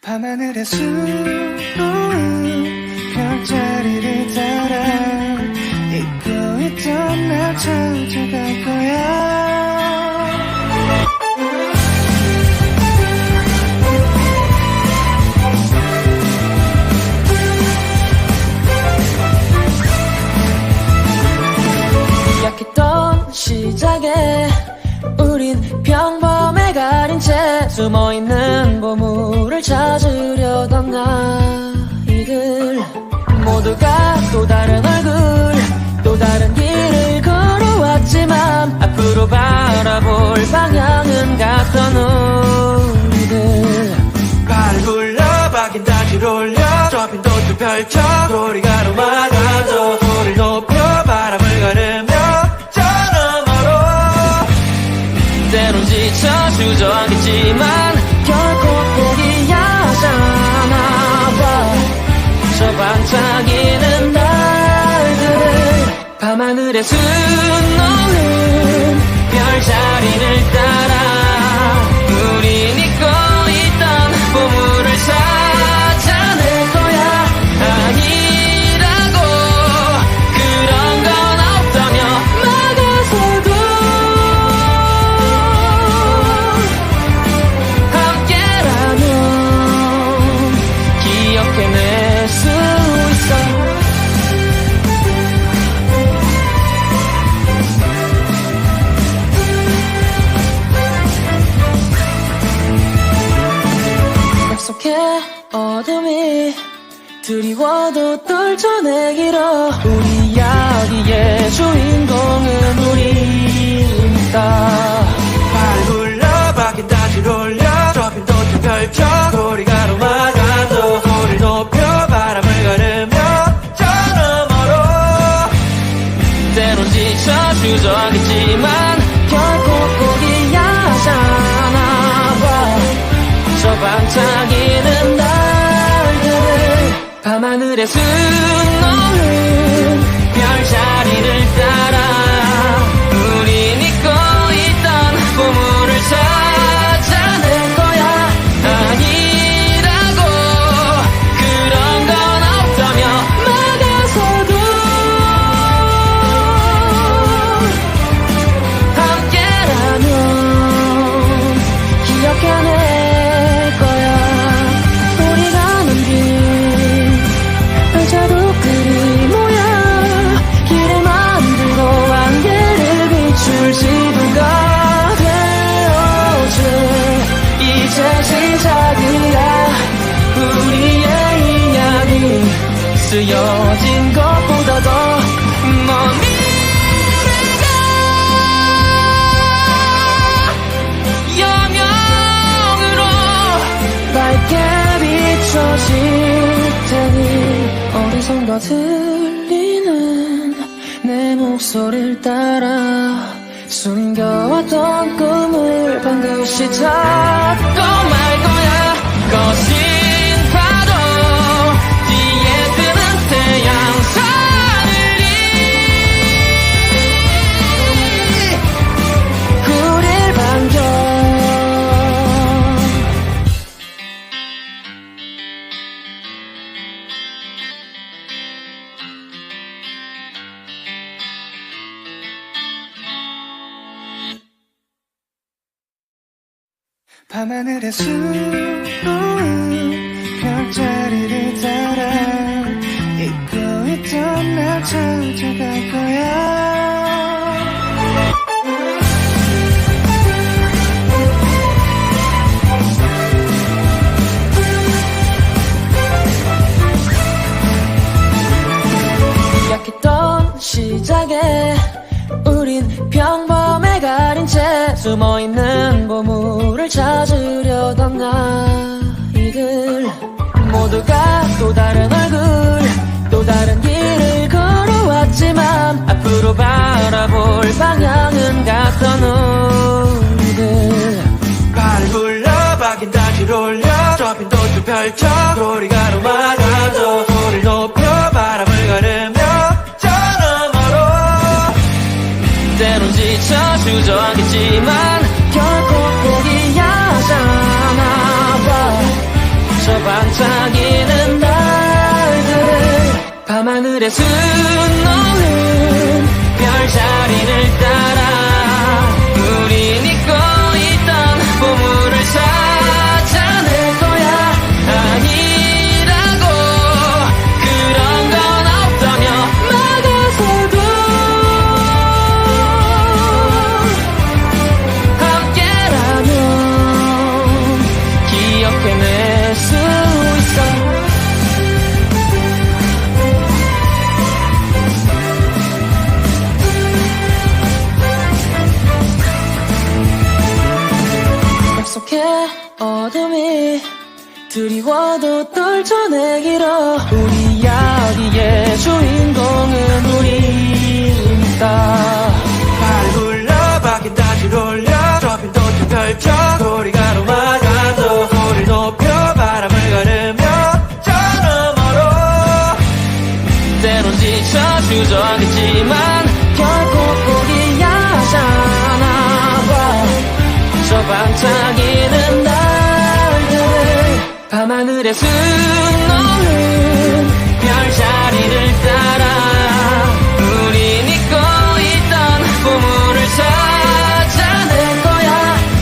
밤하늘의 수놓은 별자리를 따라 잊고 있던 날 찾아갈 거야. 약했던 시작에 우린 평범에 가린 채 숨어있는 보물을 찾으려던 아이들, 모두가 또 다른 얼굴 또 다른 길을 걸어왔지만 앞으로 바라볼 방향은 같던 우리들. 발을 굴려 박인 다시 올려 저 빈 도트 펼쳐 소리가 노마다져 소리를 높여 바람을 가르며 저 너머로. 때론 지쳐 주저하겠지만 결코 포기하지 않아봐. 저 반짝이는 날들을 밤하늘에 수놓는 별자리를 따라 우린 잊고 있던 보물을 찾아낼 거야. 아니라고 그런 건 없다며 막아서도 함께라면 기억해낼 수 있어. 약속해 어둠이 드리워도 떨쳐내기로. 우리 이야기의 주인공은 우리니까. 발을 굴려 박인 다시 올려 저 빈 도트 펼쳐 소리가 노마다져 소리를 높여 바람을 가르며 저 너머로. 때론 지쳐 주저하겠지만 결코 포기하지 않아봐. 저 반짝이는 날들을 밤하늘에 수놓은 별자리를 따라 우린 잊고 있던 보물을 찾아낼 거야. 아니라고 그런 건 없다며 막아서도 함께라면 기억해낼 거야. 우리가 남긴 발자국들이 모여 길을 만들고 안개를 비출 지도가 되어줘. 이제 시작이야 우리의 이야기. 쓰여진 것보다도 먼 미래가 영영으로 밝게 비춰질 테니 어디선가 들리는 내 목소리를 따라 숨겨왔던 꿈을 반드시 찾고 말 거야. 거신 파도 뒤에 뜨는 태양 하늘이 우릴 반겨. 밤하늘의 수놓은 별자리를 따라 잊고 있던 날 찾아갈 거야. 약했던 시작에 우린 평범에 가린 채 숨어있는 보물을 찾으려던 아이들, 모두가 또 다른 얼굴 또 다른 길을 걸어왔지만 앞으로 바라볼 방향은 같던 우리들. 발을 굴려 박인 다시 올려 저 빈 도트 펼쳐 소리가 노마다져 소리를 높여 바람을 가르며 저 너머로. 때론 지쳐 주저하겠지만 결코 포기하지 않아봐. 저 반짝이는 날들 밤하늘에 수놓는 별자리를 따라 우린 잊고 있던 보물을 찾아낼 거야. 아니라고 그런 건 없다며 막아서도 함께라면 기억해낼 수 있어. 약속해 어둠이 두려워도 떨쳐내기로 우리 이야기의 주인공은 우리니까. 발 굴려 바퀴 다시 돌려 좁힌 도트 펼쳐 고리가 넘어가도 소리 높여 바람을 가르며 저 너머로. 때론 지쳐 주저하겠지만 결국 포기하잖아. 저 반짝이는 날들 밤하늘에 수놓는 별자리를 따라 우린 잊고 있던 보물을 찾아낼 거야.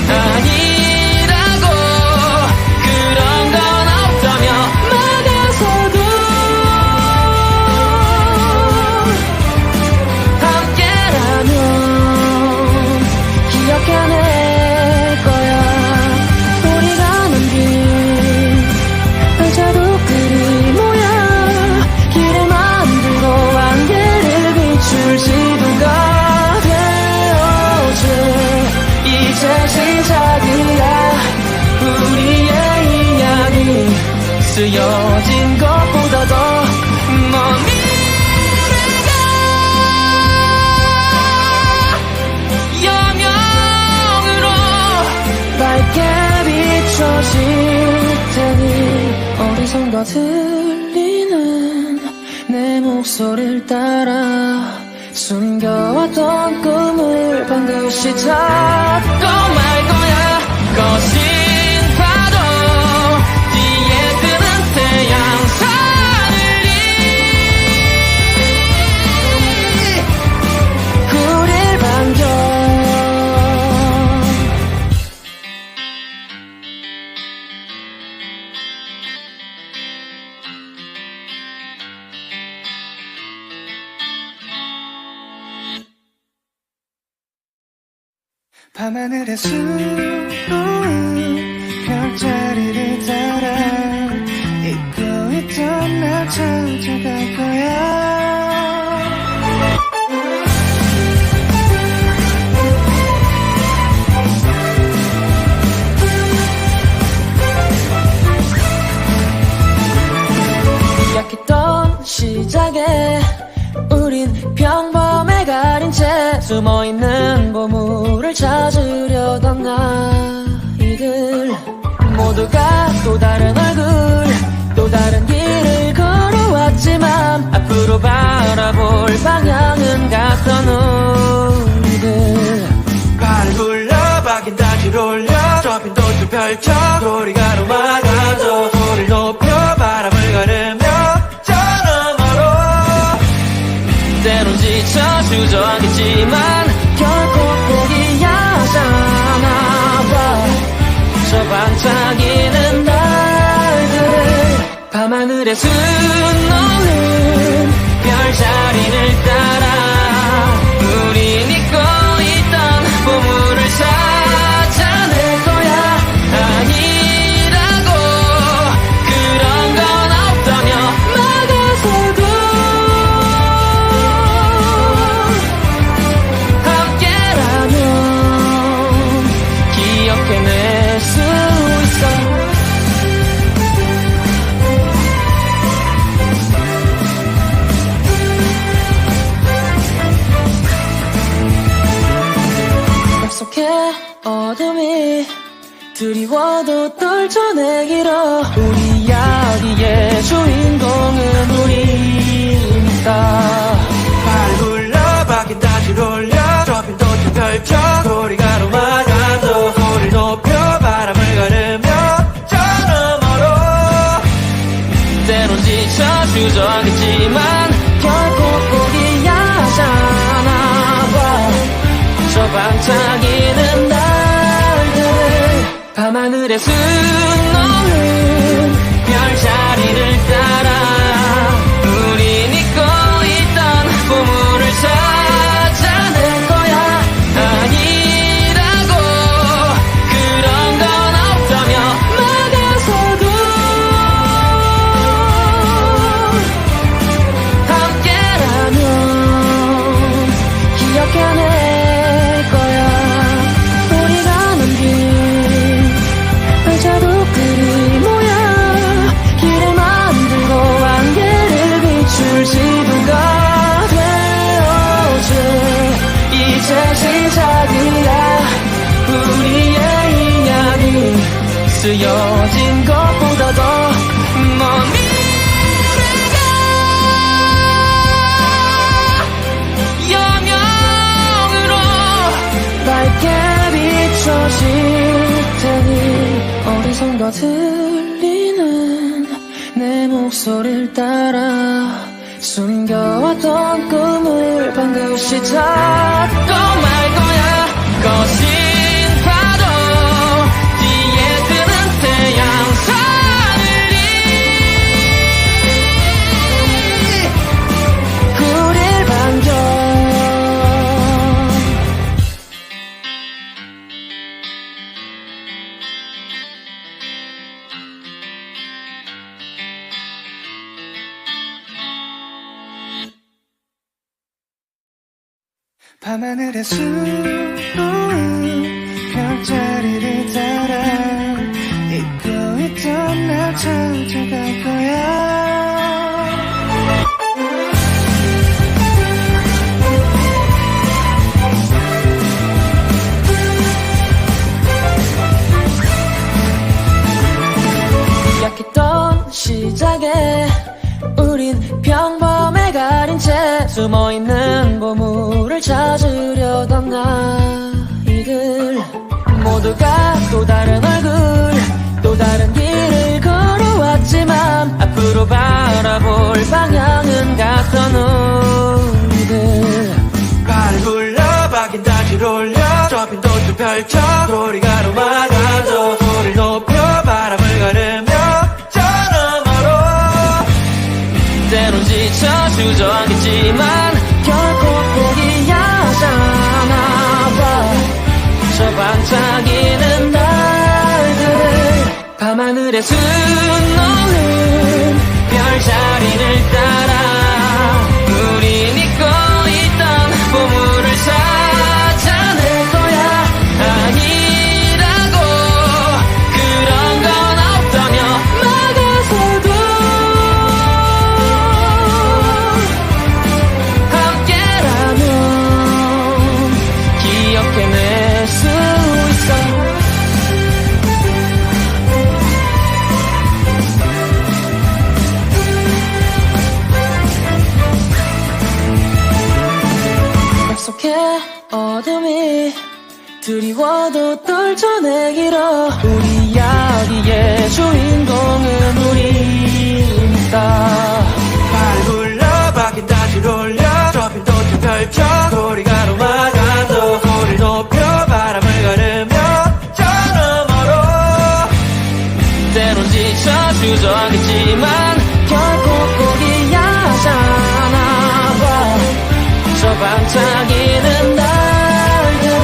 아니라고 그런 건 없다며 막아서도 함께라면 기억해낼 거야. 우리가 남긴 발자국들이 모여 길을 만들고 안개를 비출 지도가 되어줘. 이제 시작이야 우리의 이야기. 쓰여진 것보다도 먼 미래가 영영으로 밝게 비춰질 테니 어디선가 들리는 내 목소리를 따라 숨겨왔던 꿈을 반드시 찾고 말 거야. 거친 파도 뒤에 뜨는 태양 하늘이 우릴 반겨. 밤하늘에 수놓은 별자리를 따라 잊고 있던 날 찾아갈 거야. 약했던 시작에 우린 평범에 가린 채 숨어있는 보물을 찾으려던 아이들 모두가 또 다른 얼굴 또 다른 길을 걸어왔지만 앞으로 바라볼 방향은 같던 우리들. 발을 굴려 바퀴 다시 돌려 좁힌 도트 펼쳐 고리가 넘어가도 소리를 높여 바람을 가르며 저 너머로. 때론 지쳐 주저하겠지만 결국 포기하잖아. 저 반짝이는 날들 밤하늘에 수놓는 별자리를 따라 우린 잊고 있던 보물을 찾아낼 거야. 아니라고 그런 건 없다며 막아서도 함께라면 기억해낼 수 있어. 약속해 어둠이 두려워도 떨쳐내기로 우리 이야기의 주인공은 우리니까. 발을 굴려 바퀴 다시 돌려 좁힌 도트 펼쳐 고리가 넘어가도 소리를 높여 바람을 가르며 저 너머로. 주저하겠지만 결코 포기하잖아 봐. 저 반짝이는 날들을 밤하늘에 수놓는 별자리를 따라 우린 잊고 있던 보물을 찾아낼 거야. 아니라고 그런 건 없다며 막아서도 함께라면 기억해낼 거야. 우리가 남긴 발자국들이 모여 길을 만들고 안개를 비출 지도가 되어줘. 이제 시작이야. 우리의 이야기 쓰여진 것보다도 먼 미래가 영영으로 밝게 비춰질 테니 어디선가 들리는 내 목소리를 따라 숨겨왔던 꿈을 반드시 찾고 말 거야. 거신 파도 뒤에 뜨는 태양 하늘이 우릴 반겨. 밤하늘에 수놓은 별자리를 따라 잊고 있던 날 찾아갈 거야. 약했던 시작에 우린 평범에 가린 채 숨어있는 보물을 찾으려던 아이들 모두가 또 다른 얼굴 또 다른 길을 걸어왔지만 앞으로 바라볼 방향은 같던 우리들. 발을 굴려 박인 다시 올려 저 빈 도트 펼쳐 소리가 노마다도 소리를 높여 바람을 가르며 저 너머로 때론 지쳐 주저하겠지만 결코 포기하잖아 봐. 저 반짝이는 날들을 밤하늘에 수놓는 별자리를 따라 우린 잊고 있던 보물을 찾아낼 거야. 아니라고 그런 건 없다며 막아서도 함께라면 기억해낼 수 있어. 약속해 어둠이 드리워도 떨쳐내기로 우리 이야기의 주인공은 우리니까. 발을 굴려 박인 다시 올려 저 빈 도트 펼쳐 소리가 노마다도 소리를 높여 바람을 가르며 저 너머로 때론 지쳐 주저하겠지만 결코 포기하잖아 봐. 저 반짝이는 날들을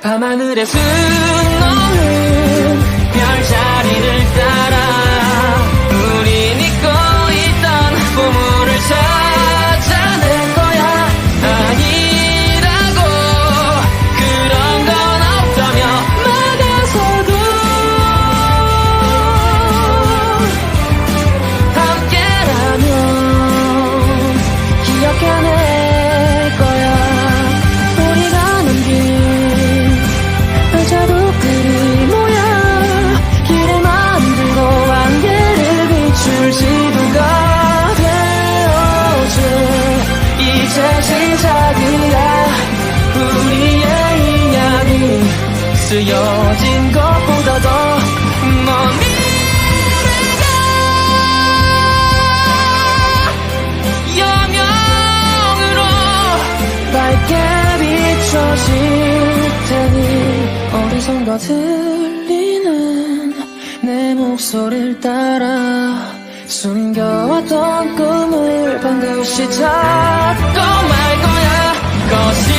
밤하늘에 수놓는 별자리를 따라 우린 잊고 있던 보물을 찾아낼 거야. 아니라고 그런 건 없다며 막아서도 함께라면 기억해낼 거야. 우리가 남긴 발자국들이 모여 길을 만들고 안개를 비출 지도가 되어줘. 이제 시작이야. 우리의 이야기 쓰여진 것보다도 먼 미래가 어디선가 들리는 내 목소리를 따라 숨겨왔던 꿈을 반드시 찾고 말 거야. 거신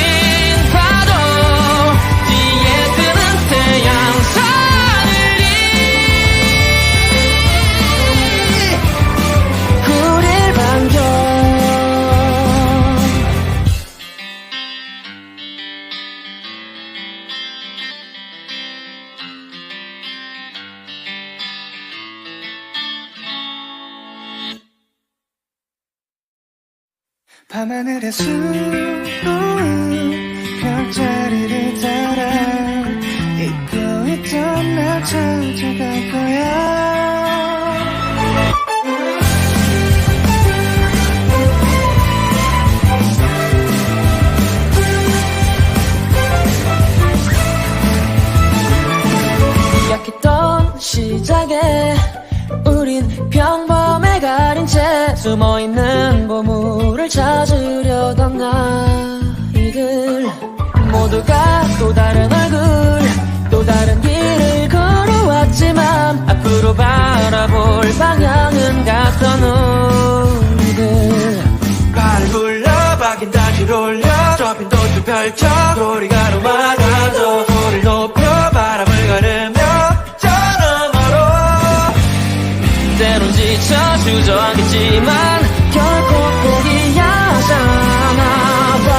파도 뒤에 뜨는 태양 하늘이 우릴 반겨. 밤하늘의 수놓은 별자리를 따라 잊고 있던 날 찾아갈 거야. 약했던 시작에 우린 평범에 가린 채 숨어있는 보물을 찾으려던 나이들 모두가 또 다른 얼굴 또 다른 길을 걸어왔지만 앞으로 바라볼 방향은 같던 우리들. 발을 굴려 박인 다시 올려 저 빈 도주 펼쳐 소리가 넘어가죠. 소리를 높여 바람을 가르며 저 너머로 때론 지쳐 주저하겠지만 결코 포기하지 않아 봐.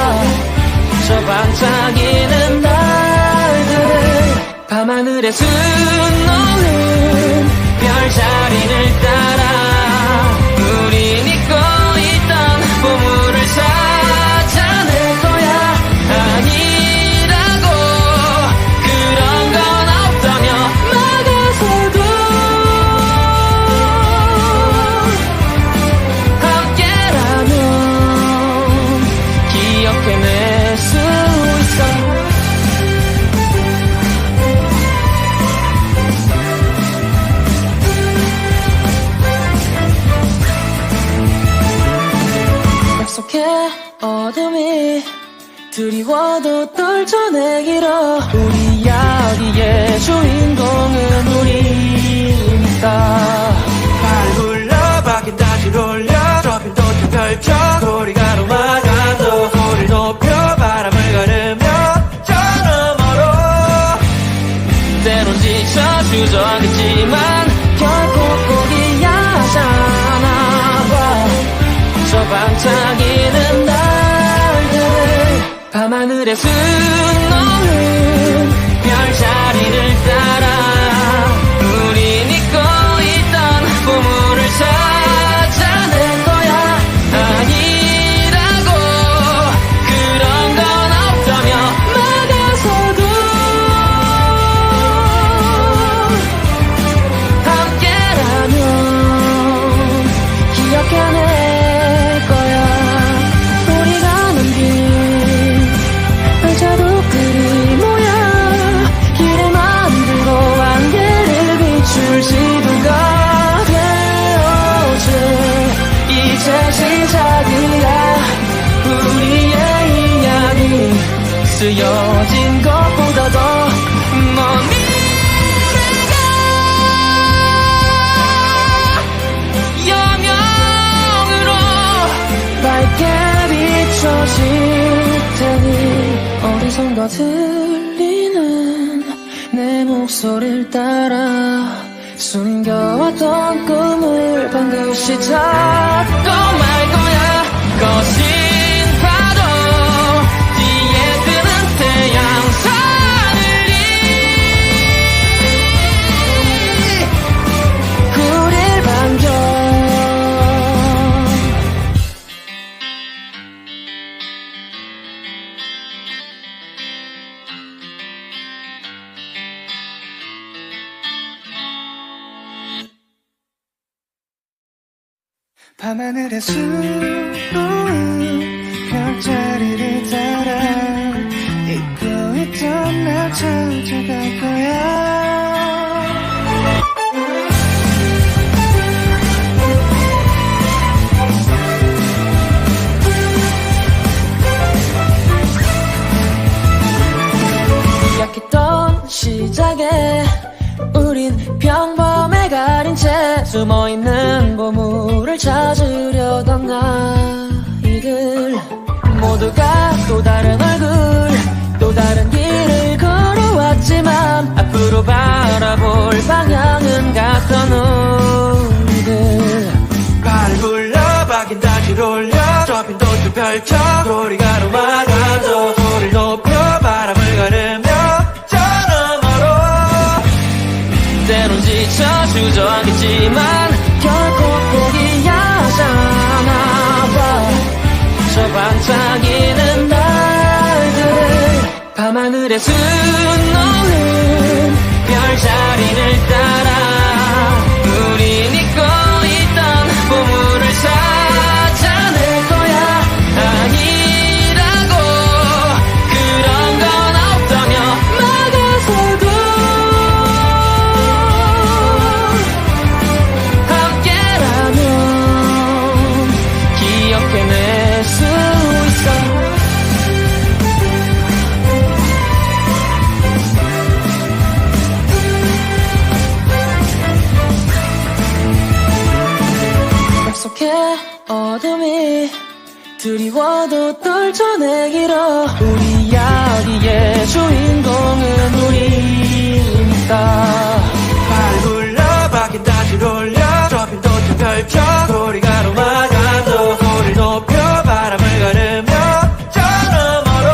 저 반짝이는 날들을 밤하늘에 수놓는 별자리를 따라 우린 잊고 있던 보물을 찾아낼 거야. 아니라고 그런 건 없다며 막아서도 함께라면 기억해낼 수 있어. 약속해 어둠이 두려워도 떨쳐내기로 우리 이야기의 주인공은 우리니까. 발을 굴려 박인 다시 올려 저 빈 도주 펼쳐 소리가 넘어가죠. 소리를 높여 바람을 가르며 저 너머로 때론 지쳐 주저하겠지만 결코 포기하지 않아 봐. 저 반짝이는 날들 밤하늘에 수놓는 별자리를 따라 우린 잊고 있던 보물을 찾아낼 거야. 아니라고 그런 건 없다며 막아서도 함께라면 기억해낼 거야. 우리가 남긴 발자국들이 모여 길을 만들고 안개를 비출 지도가 되어줘. 이제 시작이야 우리의 이야기. 쓰여진 것보다 더 먼 미래가 여명으로 밝게 비춰질 테니 어디선가 들리는 내 목소리를 따라 숨겨왔던 꿈을 반드시 찾고 말 거야. 거신 파도 뒤에 뜨는 태양 하늘이 우릴 반겨. 밤하늘의 수놓은 별자리를 따라 잊고 있던 날 찾아갈 거야. 약했던 시작 숨어있는 보물을 찾으려던 아이들 모두가 또 다른 얼굴 또 다른 길을 걸어왔지만 앞으로 바라볼 방향은 같던 우리들 발을 굴려 박인 다시 올려 좁힌 도트 펼쳐 소리가 넘어가도 소리를 높여 바람을 가르며 저 너머로 때론 지쳐 주저하겠지만 결코 포기하지 않아봐 저 반짝이는 날들 밤하늘에 수놓는 별자리를 따라 우린 잊고 있던 보물을 찾아낼 거야 아니라고 그런 건 없다며 막아서도 함께라면 기억해낼 수 있어 약속해 어둠이 드리워도 떨쳐내기로 우리 이야기의 주인공은 우리니까 발을 굴려 박인 다시 올려 좁힌 도트 펼쳐 소리가 넘어가도 소리를 높여 바람을 가르며 저 너머로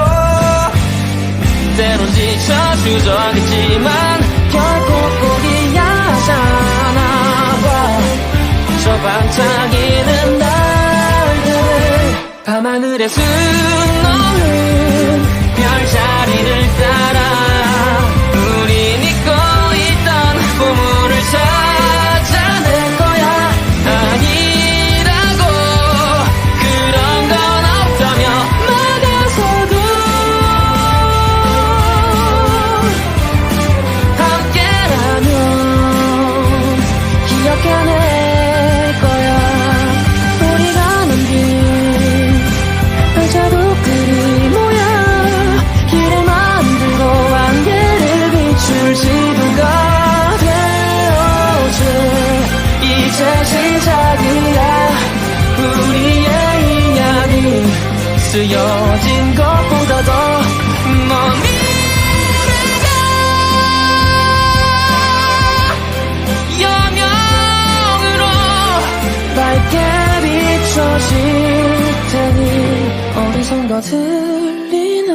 때론 지쳐 주저하겠지만 결코 포기하지 않아봐 저 반짝이는 날들을 밤하늘에 수놓는 별자리를 따라 우린 잊고 있던 보물을 찾아낼 거야 아니라고 그런 건 없다며 막아서도 함께라면 기억해낼 거야 우리가 남긴 발자국들이 모여 길을 만들고 안개를 비출 지도가 되어줘 이제 시작이야 우리의 이야기 쓰여진 것보다도 먼 미래가 여명으로 밝게 비춰질 테니 어디선가 들리는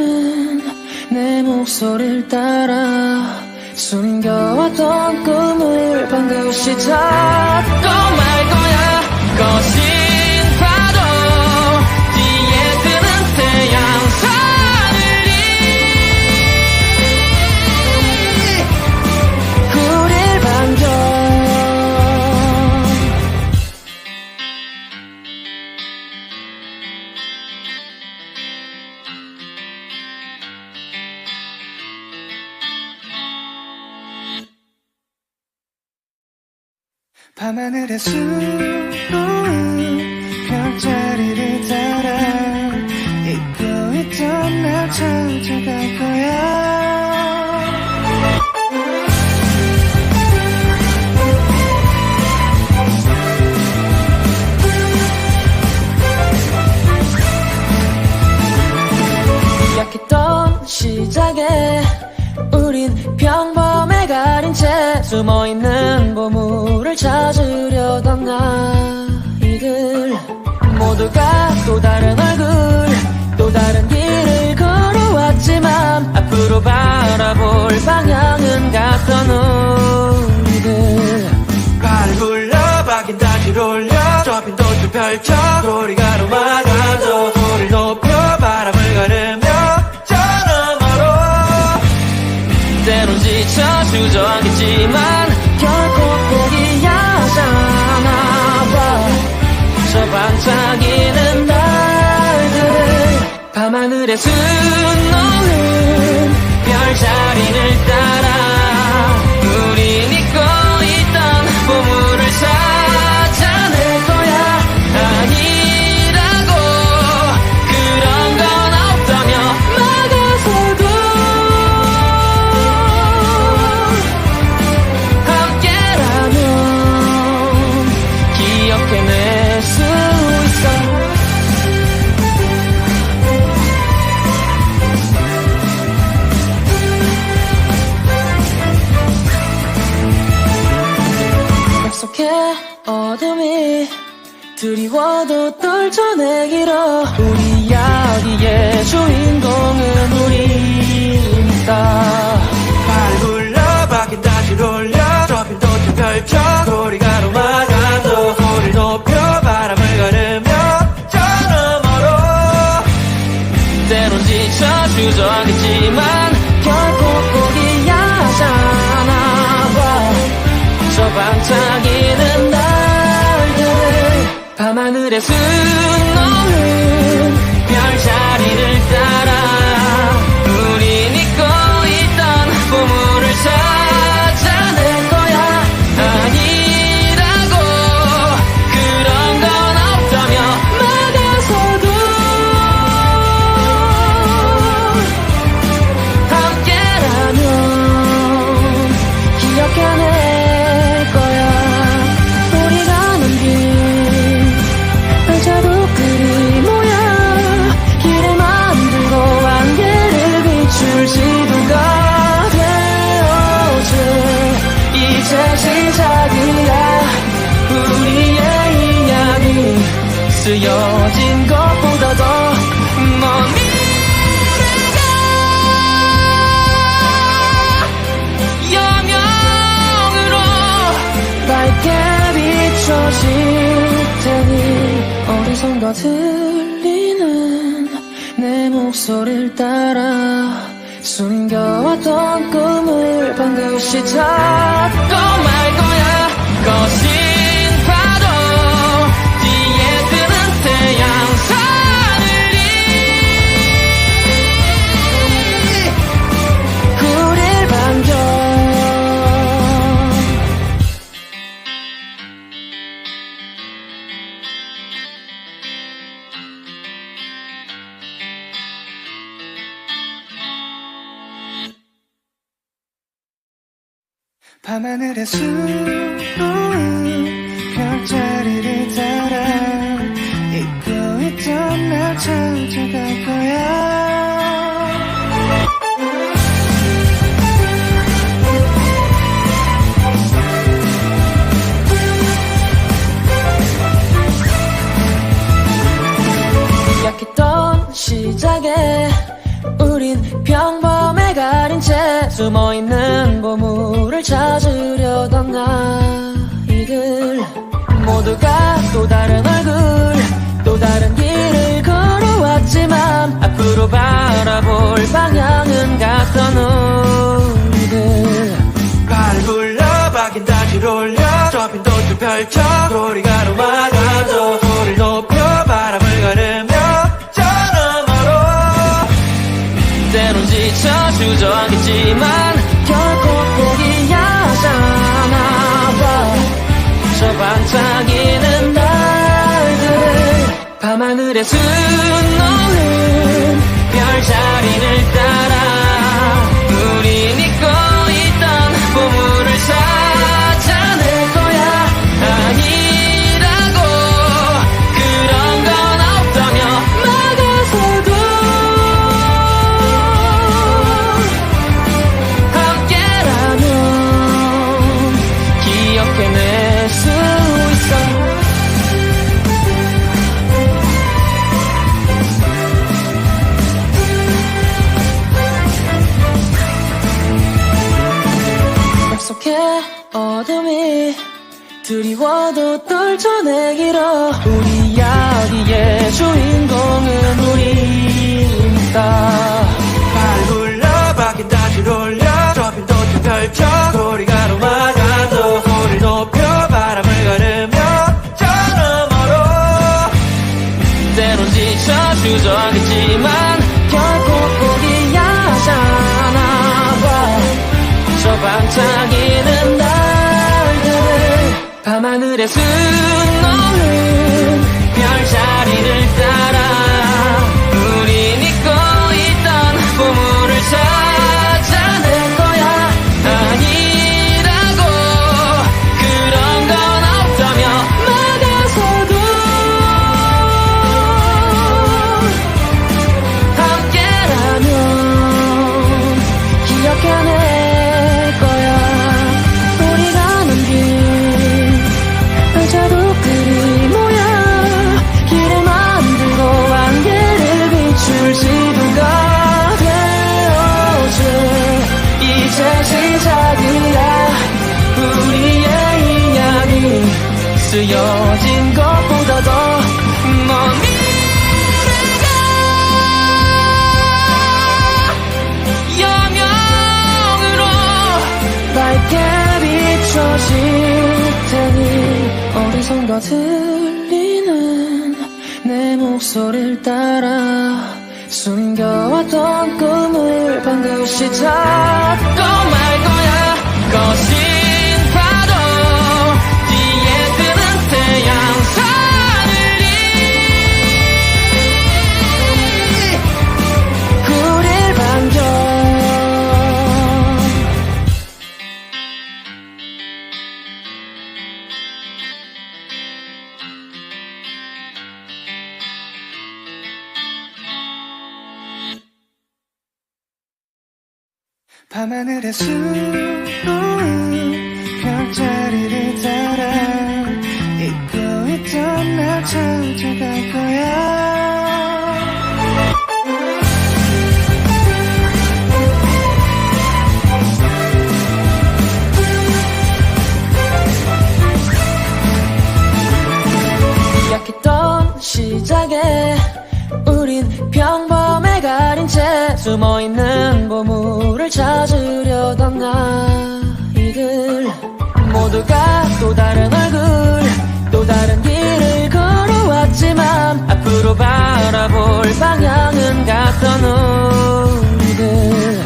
내 목소리를 따라 숨겨왔던 꿈을 반드시 찾고 말 거야 거신 파도 뒤에 뜨는 태양 하늘이 우릴 반겨 밤하늘에 수놓은 별자리를 따라 잊고 있던 날 찾아갈 거야 약했던 시작에 우린 평범에 가린 채 숨어있는 보물을 찾으려던 아이들 모두가 또 다른 얼굴 또 다른 길을 걸어왔지만 앞으로 바라볼 방향은 같던 우리들 발을 굴려 박인 다시 올려 좁힌 도트 펼쳐 소리가 넘어가도 소리를 높여 바람을 가르며 저 너머로 때론 지쳐 주저하겠지만 결코 포기하지 않아봐 저 반짝이는 날들을 밤하늘에 수놓는 별자리를 따라 우린 잊고 있던 보물을 찾아낼 거야 아니라고 그런 건 없다며 막아서도 함께라면 어둠이 드리워도 떨쳐내기로 우리 이야기의 주인공은 우리니까 발 굴려 바퀴 다시 돌려 좁힌 도처 펼쳐 고리가로 막아도 소리 높여 바람을 가르며 저 너머로 때론 지쳐 주저하겠지만 결코 포기야 하잖아 저 반짝이는 날들 밤하늘에 수놓은 별자리를 따라 우린 잊고 있던 보물을 찾아낼 거야 아니라고 그런 건 없다며 막아서도 함께라면 기억해낼 거야 우리가 남긴 발자국들이 모여 길을 만들고 안개를 비출 지도가 되어줘 이제 시작이야 우리의 이야기 쓰여진 것보다도 먼 미래가 여명으로 밝게 비춰질 테니 어디선가 들리는 내 목소리를 따라 숨겨왔던 꿈을 반드시 찾고 말 거야 거신 파도 뒤에 뜨는 태양 하늘이 우릴 반겨 밤하늘에 수놓은 별자리를 따라 잊고 있던 날 찾아갈 거야 약했던 시작에 우린 평범에 가린 채 숨어있는 보물을 찾으려던 나이들 모두가 또 다른 얼굴 또 다른 길을 걸어왔지만 앞으로 바라볼 방향은 같던 우리들 발 굴려 바퀴 다시 돌려 좁힌 도처 펼쳐 고리가로 막아도 소리 높여 바람을 가르며 저 너머로 때론 지쳐 주저하겠지만 결코 포기야 하잖아 저 반짝이는 날들을 밤하늘에 수놓은 별자리를 따라 우린 잊고 있던 보물을 찾아낼 거야 아니라고 그런 건 없다며 막아서도 함께라면 기억해낼 수 있어 약속해 어둠이 드리워도 떨쳐내기로 우리 이야기의 주인공은 우리니까 발 굴려 바퀴 다시 돌려 좁힌 도처 펼쳐 고리가로 막아도 소리 높여 바람을 가르며 저 너머로 때론 지쳐 주저하겠지만 결코 포기야 하잖아 저 반짝이는 날들 밤하늘에 수놓은 별자리를 따라 우린 잊고 있던 보물을 찾아낼 거야 아니라고 그런 건 없다며 막아서도 함께라면 기억해낼 거야 우리가 남긴 쓰여진 것보다도 먼 미래가 여명으로 밝게 비춰질 테니 어디선가 들리는 내 목소리를 따라 숨겨왔던 꿈을 반드시 찾고 말 거야. 거신 파도 뒤에 뜨는 태양 하늘이 우릴 반겨. 밤하늘의 수놓은 별자리를 따라 잊고 있던 날 찾아갈 거야. 약했던 시작에 우린 평범에 가린 채 숨어있는 보물을 찾으려던 아이들 모두가 또 다른 얼굴 또 다른 길을 걸어왔지만 앞으로 바라볼 방향은 같던 우리들.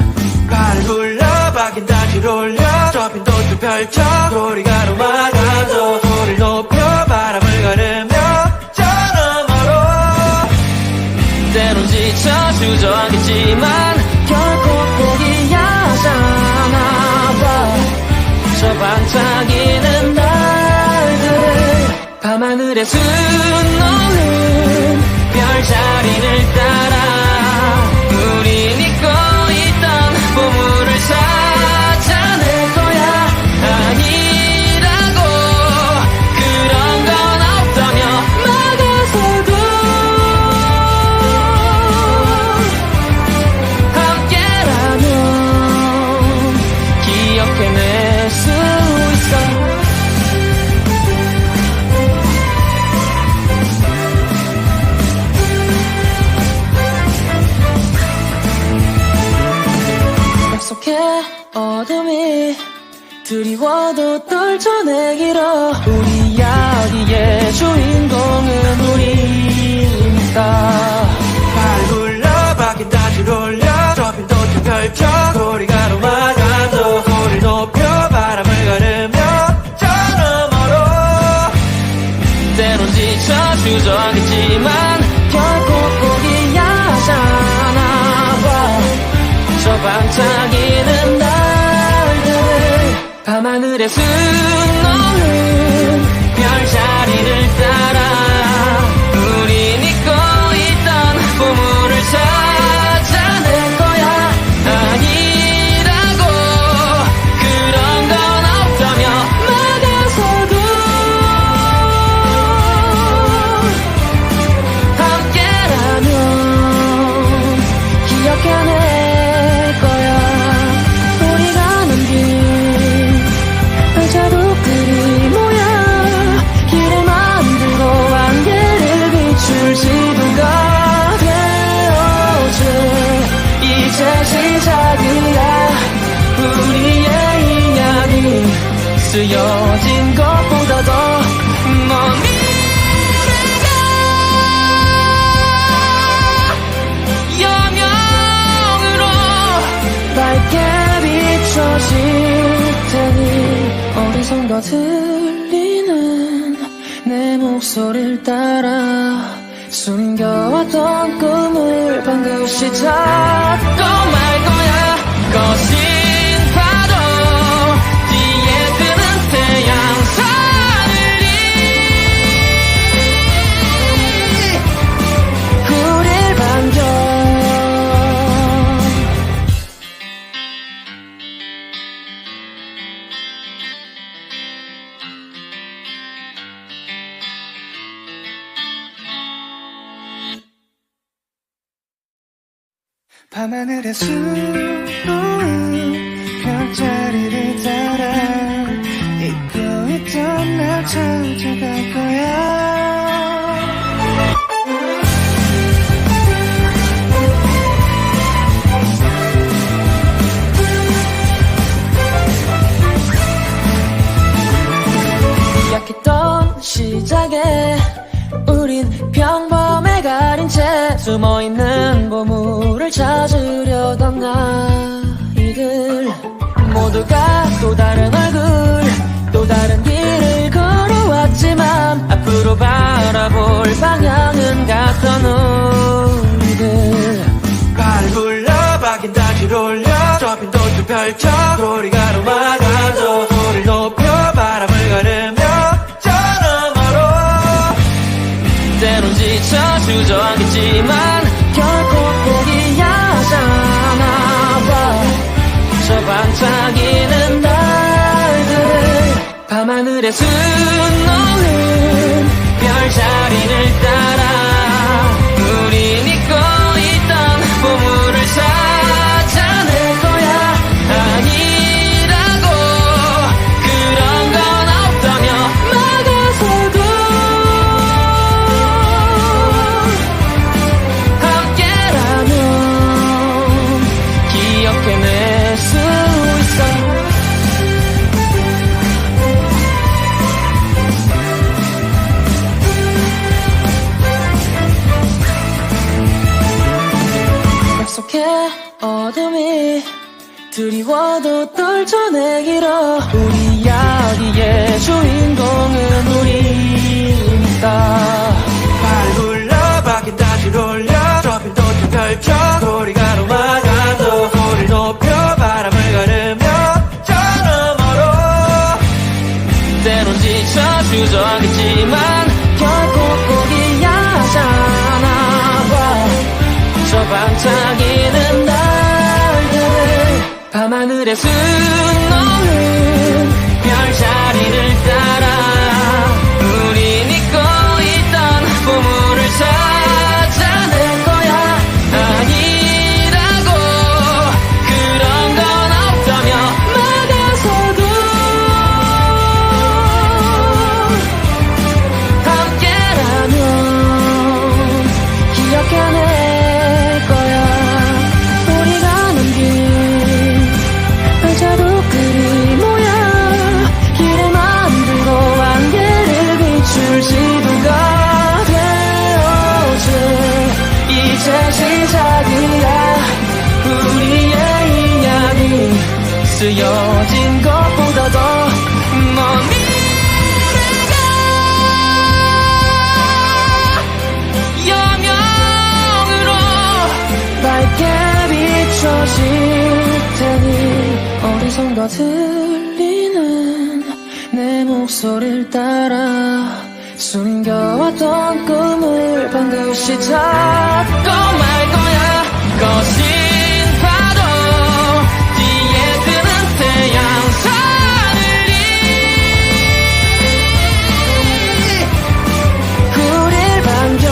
발을 굴려 바뀐 다시 돌려 좁힌 도트 펼쳐 소리가 넘어가도 소리를 높여 바람을 가르며 저 너머로 때론 지쳐 주저하겠지만 결코 포기하지 않아 봐. 저 반짝이는 날들을 밤하늘에 수놓는 별자리를 따라 우린 잊고 있던 보물을 찾아낼 거야. 아니라고 그런 건 없다며 막아서도 함께라면 기억해낼 수 있어. 약속해 어둠이 두려워도 떨쳐내기로 우리 이야기의 주인공은 우리니까. 발을 굴려 바뀐 다시 돌려 좁힌 도트 펼쳐 소리가 넘어가도 소리를 높여 바람을 가르며 저 너머로 때론 지쳐 주저하겠지만 결코 포기하지 않아 봐. 저 반짝이는 날들을 밤하늘에 수놓는 별자리를 따라 우린 잊고 있던 보물을 찾아낼 거야. 아니라고 그런 건 없다며 막아서도 함께라면 기억해낼 거야. 우리가 남긴 발자국들이 모여 길을 만들고 안개를 비출 지도가 되어줘. 이제 시작이야 우리의 이야기 쓰여진 것보다도 먼 미래가 여명으로 밝게 비춰질 테니 어디선가 들리는 내 목소리를 따라 숨겨왔던 꿈을 반드시 찾고 말 거야. 거신 파도 뒤에 뜨는 태양 하늘이 우릴 반겨. 밤하늘의 수놓은 별자리를 따라 잊고 있던 날 찾아갈 시작에 우린 평범에 가린 채 숨어있는 보물을 찾으려던 아이들 모두가 또 다른 얼굴 또 다른 길을 걸어왔지만 앞으로 바라볼 방향은 같던 우리들 발을 굴려 박인 다시 돌려 좁힌 도트 펼쳐 소리가 넘어가도 소리를 높여 바람을 가르며 저 너머로 때론 지쳐 주저하겠지만 결코 포기하지 않아 저 반짝이는 달들 밤하늘에 수놓는 별자리를 따라 우린 잊고 있던 보물을 찾아낼 거야 아니라고 그런 건 없다며 막아서도 함께라면 기억해낼 수 있어 약속해 어둠이 드리워도 떨쳐내기로 우리 이야기의 주인공은 우리니까 발을 굴려 박인 다시 돌려 좁힌 도트 펼쳐 소리가 넘어가도 소리를 높여 바람을 가르며 저 너머로 때론 지쳐 주저하겠지만 결코 포기하지 않아 저 반짝이는 달들 밤하늘에 수놓는 별자리를 따라 우린 잊고 있던 보물을 찾아낼 거야 아니라고 그런 건 없다며 막아서도 함께라면 기억해낼 거야 우리가 남긴 발자국들이 모여 길을 만들고 안개를 비출 지도가 되어줘 이제 시작이야 우리의 이야기 쓰여진 것보다도 먼 미래가 여명으로 밝게 비춰질 테니 어디선가 들리는 내 목소리를 따라 숨겨왔던 꿈을 반드시 찾고 말 거야 거신 파도 뒤에 뜨는 태양 하늘이 우릴 반겨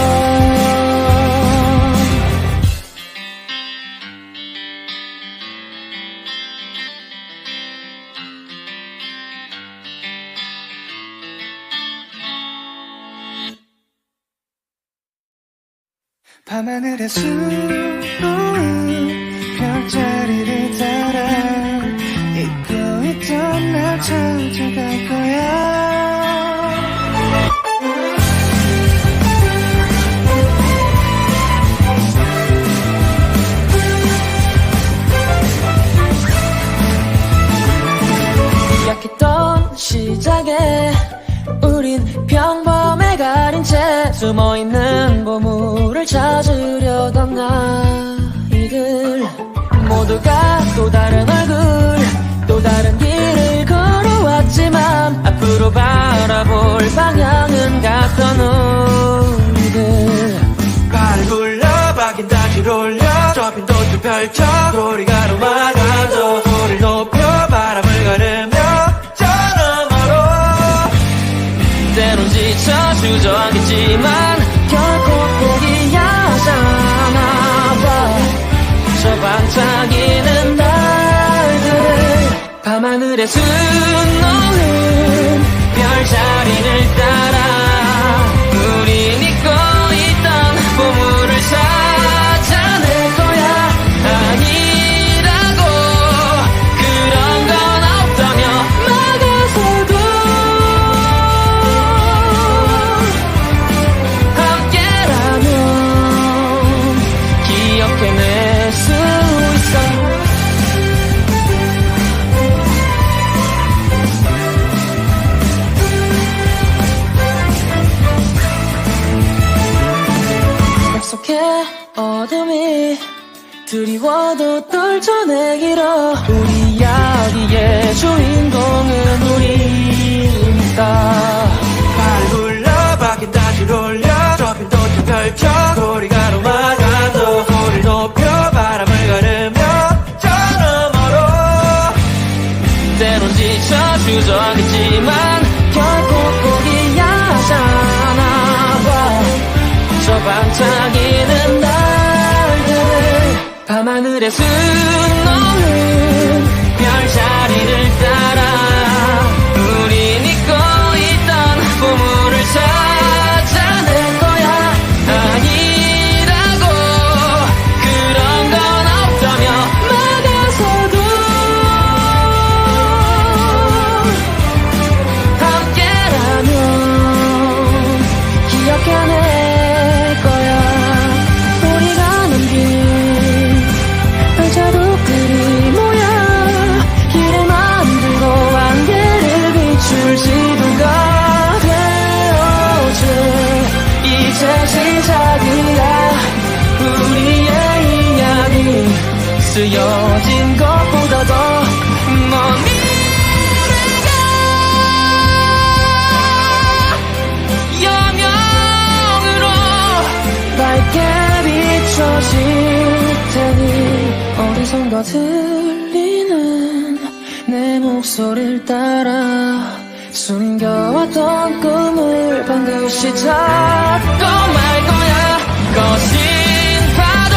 밤하늘에 수놓은 별자리를 따라 잊고 있던 날 찾아갈 거야 약했던 시작에 우린 평범에 가린 채 숨어있는 보물을 찾으려던 아이들 모두가 또 다른 얼굴 또 다른 길을 걸어왔지만 앞으로 바라볼 방향은 같던 우리들 발을 굴려 박인 다시 돌려 좁힌 도트 펼쳐 소리가 넘어가도 소리를 높여 바람을 가르며 저 너머로 때론 지쳐 주저하겠지만 결코 포기하지 않아 저 반짝이는 달들 밤하늘에 수놓는 별자리를 따라 우린 잊고 있던 보물을 찾아낼 거야 아니라고 그런 건 없다며 막아서도 어둠이 드리워도 떨쳐내기로 우리 이야기의 주인공은 우리니까 발을 굴려 바퀴 다시 돌려 좁힌 도청 펼쳐 소리가 녹아간다 소리를 높여 바람을 가르며 저 너머로 때론 지쳐 주저하겠지만 결코 포기하잖아 봐. 저 반짝이는 날들을 밤하늘에 수놓는 별자리를 따라 우린 잊고 있던 보물을 찾아낼 거야. 아니라고 그런 건 없다며 막아서도 함께라면 기억해낼 거야. 우리가 남긴 발자국들이 모여 길을 만들고 안개를 비출 지도가 되어줘. 이제 시작이야 우리의 이야기 쓰여진 것보다도 먼 미래가 영영으로 밝게 비춰질 테니 어디선가 들리는 내 목소리를 따라 숨겨왔던 꿈을 반드시 찾고 말 거야. 거신 파도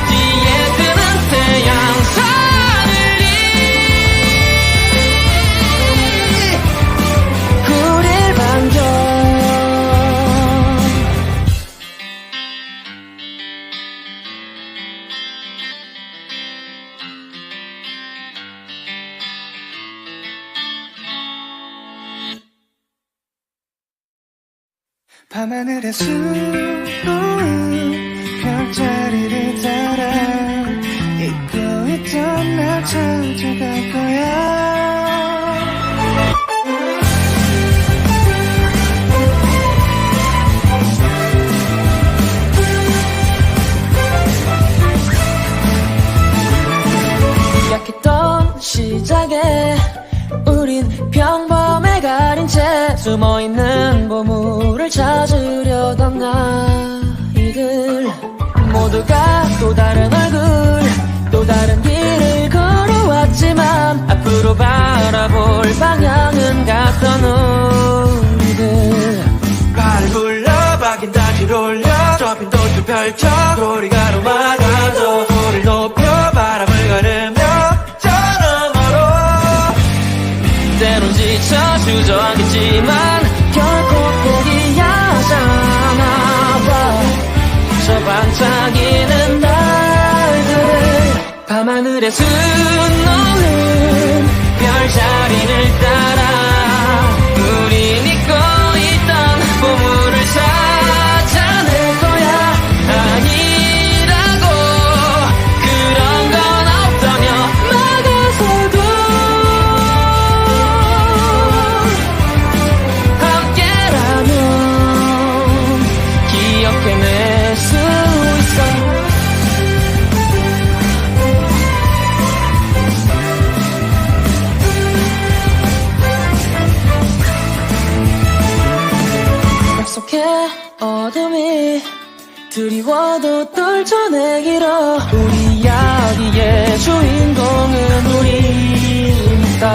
뒤에 뜨는 태양 하늘이 우릴 반겨. 밤하늘에 수놓은 별자리를 따라 잊고 있던 날 찾아갈 거야. 약했던 시작에 우린 평범에 가린 채 숨어있는 보물을 찾으려던 아이들 모두가 또 다른 얼굴 또 다른 길을 걸어왔지만 앞으로 바라볼 방향은 같던 우리들 발을 굴려 바퀴 다시 돌려 좁힌 도청 펼쳐 소리가 녹아간다 소리를 높여 바람을 가르며 저 너머로 때론 지쳐 주저하겠지만 결코 포기하잖아 봐. 저 반짝이는 날들을 밤하늘에 수놓는 별자리를 따라 우린 잊고 있던 보물을 찾아낼 거야. 아니라고 그런 건 없다며 막아서도 함께라면 기억해낼 수 있어. 약속해 어둠이 드리워도 떨쳐내기로 우리 이야기의 주인공은 우리니까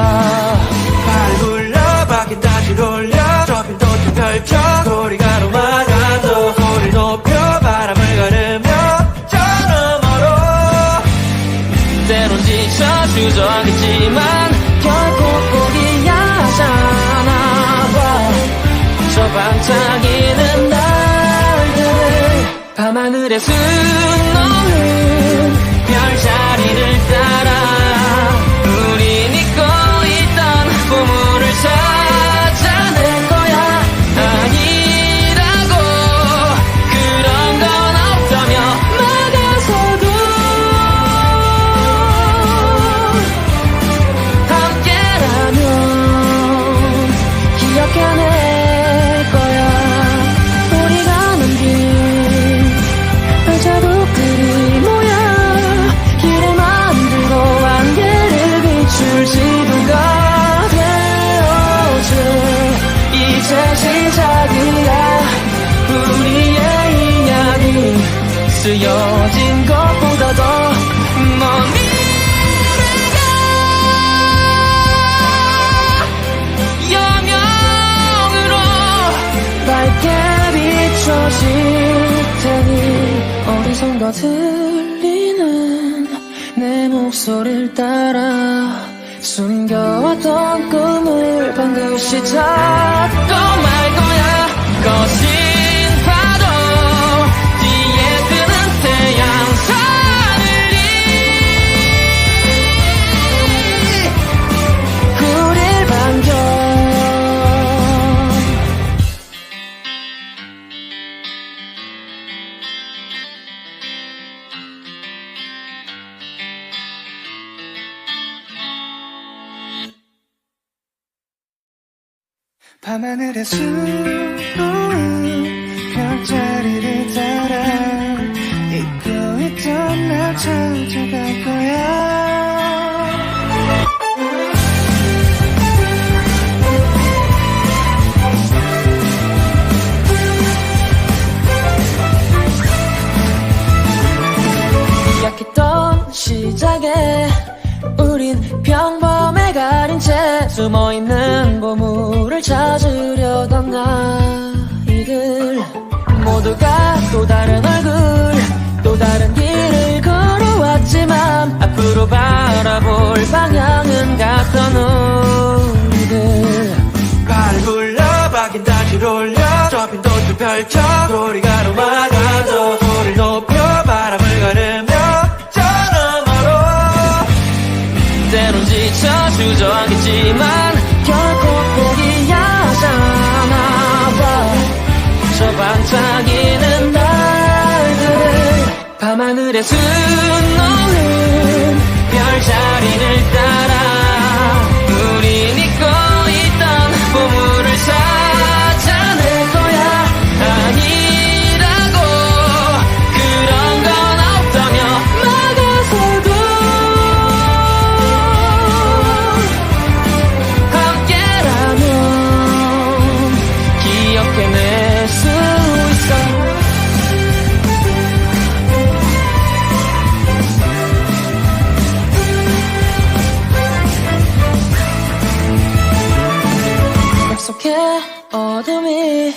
발을 굴려 바퀴 다시 돌려 좁힌 도청 펼쳐 소리가 녹아간다 소리를 높여 바람을 가르며 저 너머로 때론 지쳐 주저하겠지만 결코 포기하잖아 봐. 저 반짝이는 날들을 밤하늘에 수놓는 별자리를 따라 우린 잊고 있던 보물을 찾아낼 거야. 아니라고 그런 건 없다며 막아서도 함께라면 기억해낼 거야. 우리가 남긴 발자국들 쓰여진 것보다 더 먼 미래가 여명으로 밝게 비춰질 테니 어디선가 들리는 내 목소리를 따라 숨겨왔던 꿈을 반드시 찾고 말 거야. 거친 파도 뒤에 뜨는 태양 하늘이 우릴 반겨. 밤하늘의 수놓은 별자리를 따라 잊고 있던 날 찾아갈 거야. 약했던 시작에 우린 평범에 가린 채 숨어있는 보물을 찾으려던 아이들 모두가 또 다른 얼굴 또 다른 길을 걸어왔지만 앞으로 바라볼 방향은 같던 우리들. 발을 굴려 바뀐 다시 돌려 저 빈 도트 펼쳐 소리가 넘어가도 소리를 높여 바람을 가르며 저 너머로 때론 지쳐 주저하겠지만 결코 포기하잖아 봐. 저 반짝이는 날들 밤하늘에 수놓는 별자리를 따라 우린 잊고 있던 보물을 찾아낼 거야. 아니라고 그런 건 없다며 막아서도 함께라면 기억해낼 수 있어. 약속해 어둠이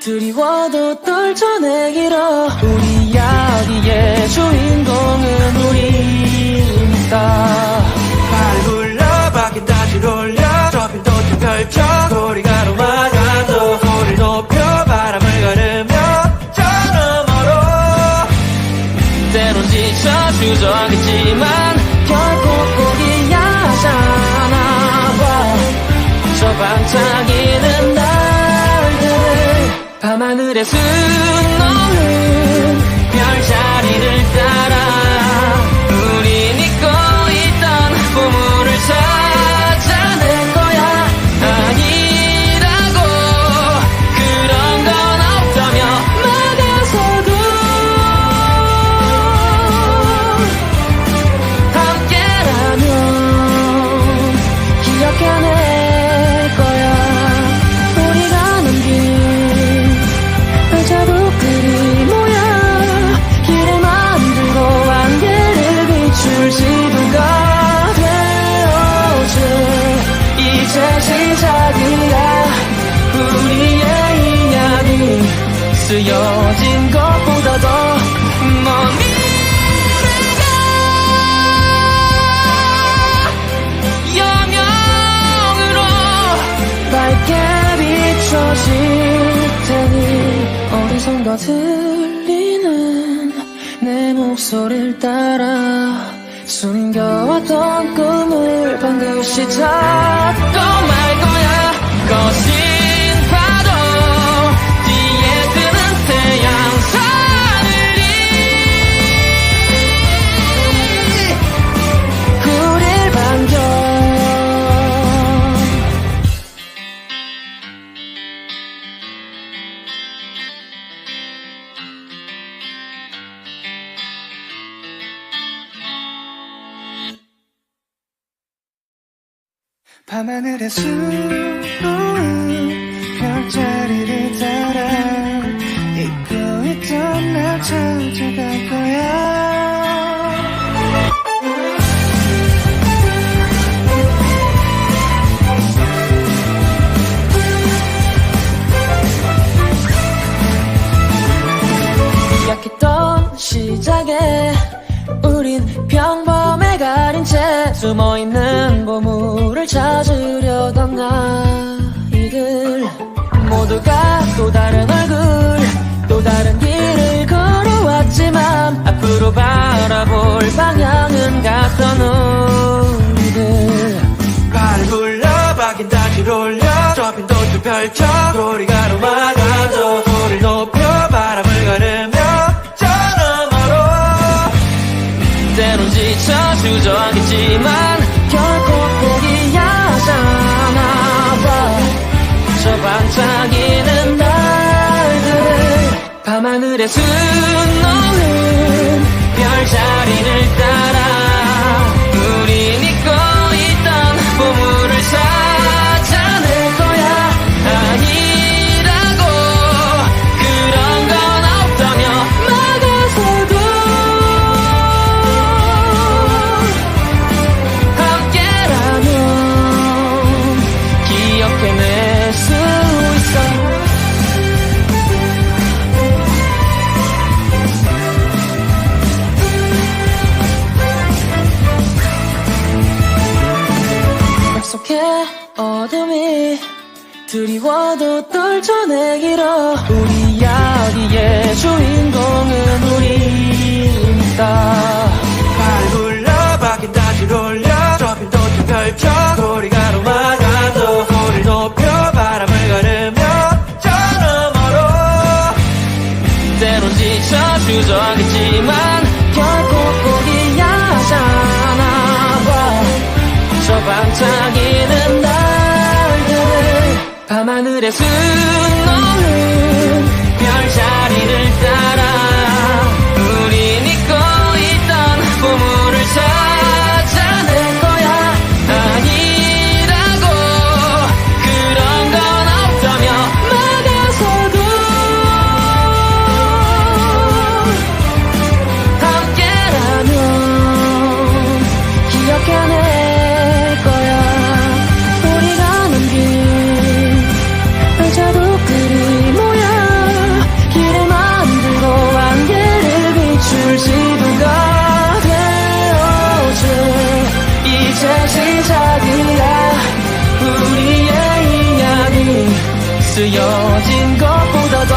드리워도 떨쳐내기로 우리 이야기의 주인공은 우리니까. 발을 굴려 바뀐 다시 돌려 저 빈 도트 펼쳐 소리가 넘어가도 소리를 높여 바람을 가르며 저 너머로 때론 지쳐 주저하겠지만 결코 포기하잖아 봐. 저 반짝이는 날들 밤하늘에 수놓는 별자리를 따라 우린 잊고 있던 보물을 찾아낼 거야. 아니라고 그런 건 없다며 막아서도 함께라면 기억해낼 거야. 우리가 남긴 발자국들이 모여 길을 만들고 안개를 비출 지도가 되어줘. 이제 시작이야 우리의 이야기 쓰여진 것보다 더 먼 미래가 여명으로 밝게 비춰질 테니 어디선가 들리는 내 목소리를 따라 숨겨왔던 꿈을 반드시 찾고 말 거야. 거친 파도 뒤에 뜨는 태양 하늘이 우릴 반겨. 밤하늘의 수놓은 별자리를 따라 잊고 있던 날 찾아갈 거야. 숨어있는 보물을 찾으려던 아이들 모두가 또 다른 얼굴 또 다른 길을 걸어왔지만 앞으로 바라볼 방향은 같던 우리들 발을 굴려 박인 다시 올려 좁힌 도출 펼쳐 소리가 노마다도 소리를 높여 바람을 가르며 저 너머로 때론 지쳐 주저하겠지만 결코 포기하지 않아봐 저 반짝이는 날들을 밤하늘에 수놓는 별자리를 따라 우린 잊고 있던 보물을 찾아낼 거야 아니라고 그런 건 없다며 막아서도 함께라면 기억해낼 수 있어 약속해 어둠이 드리워도 떨쳐내기로 우리 이야기의 주인공은 우리니까 발을 굴려 박인 다시 올려 좁힌 도출 펼쳐 소리가 노마다도 소리를 높여 바람을 가르며 저 너머로 때론 지쳐 주저하겠지만 결코 포기하지 않아봐 저 반짝이는 날들을 밤하늘에 수놓는 별자리를 따라 우린 잊고 있던 보물을 찾아낼 거야 아니라고 그런 건 없다며 막아서도 함께라면 기억해낼 거야 우리가 남긴 발자국들이 모여 길을 만들고 안개를 비출 지도가 되어줘 이제 시작이야 우리의 이야기 쓰여진 것보다도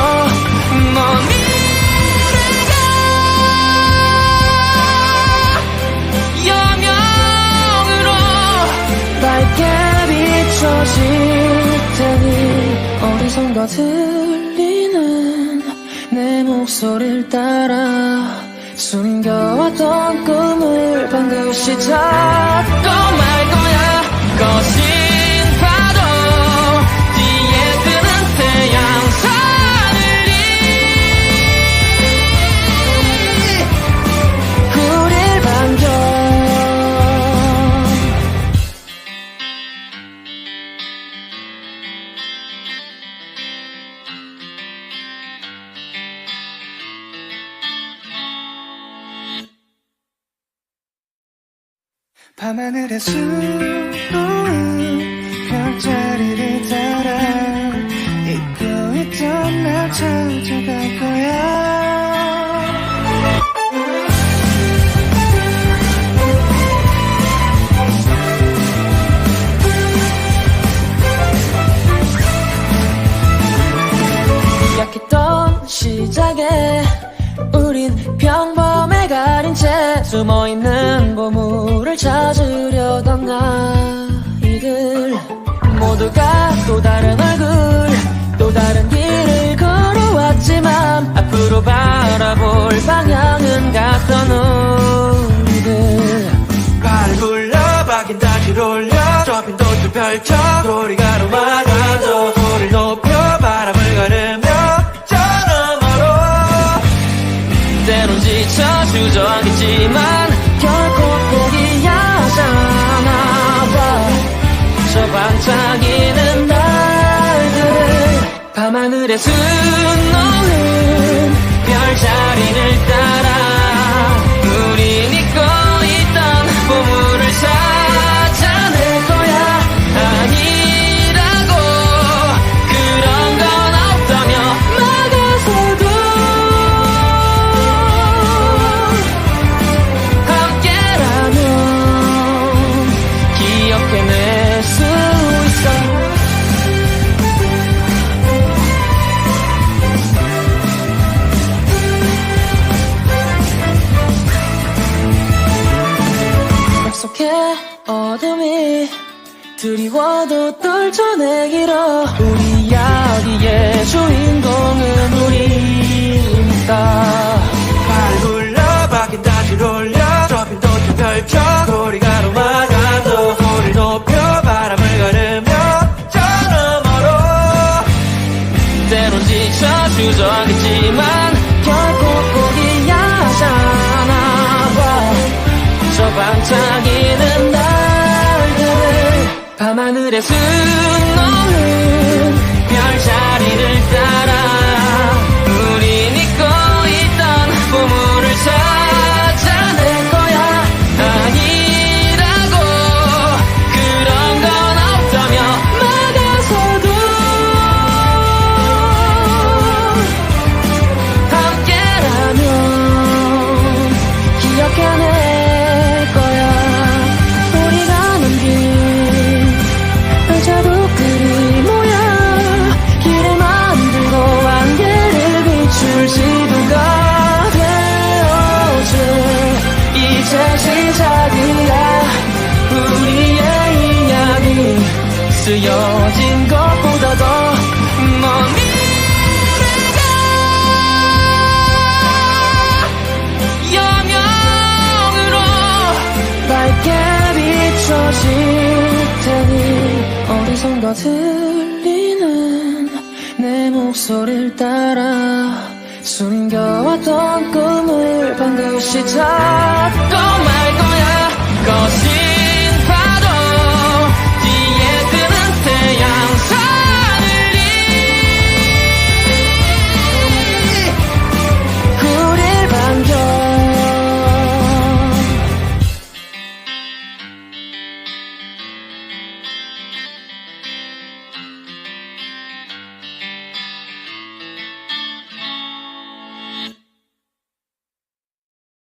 먼 미래가 여명으로 밝게 비춰질 테니 어디선가 들리는 내 목소리를 따라 숨겨왔던 꿈을 반드시 잡고 말 거야 거신 파도 뒤에 뜨는 태양 하늘이 우릴 반겨 밤하늘에 수놓은 별자리를 따라 잊고 있던 날 찾아갈 거야 약했던 시작에 우린 평범에 가린 채 숨어있는 보물을 찾으려던 아이들 모두가 또 다른 얼굴 또 다른 길을 걸어왔지만 앞으로 바라볼 방향은 같던 우리들 발을 굴려 박인 다시 올려 좁힌 도출 펼쳐 소리가 노마다도 소리를 높여 바람을 가르며 저 너머로 때론 지쳐 주저하겠지만 결코 포기하지 않아봐 저 반짝이는 날들을 밤하늘에 수놓는 별자리를 따라 우린 잊고 있던 보물을 찾아낼 거야 아니라고 그런 건 없다며 막아서도 함께라면 어둠이 두려워도 떨쳐내기로 우리 이야기의 주인공은 우리니까 팔 굴려 바퀴 다시 돌려 저 빈 도처 펼쳐 소리가 넘어가도 소리 높여 바람을 가르며 저 너머로 때론 지쳐 주저하겠지만 결국 포기하잖아 봐. 저 반짝이는 날들을 밤하늘에 수놓는 별자리를 따라 우린 잊고 있던 보물을 찾아낼 거야. 아니라고 그런 건 없다며 막아서도 함께라면 기억해낼 거야. 우리가 남긴 발자국들이 모여 길을 만들고 안개를 비출 지도가 되어줘. 이제 시작이야 우리의 이야기 쓰여진 것보다도 먼 미래가 여명으로 밝게 비춰질 테니 어디선가 들리는 내 목소리를 따라 숨겨왔던 꿈을 반드시 찾고 말 거야. 거시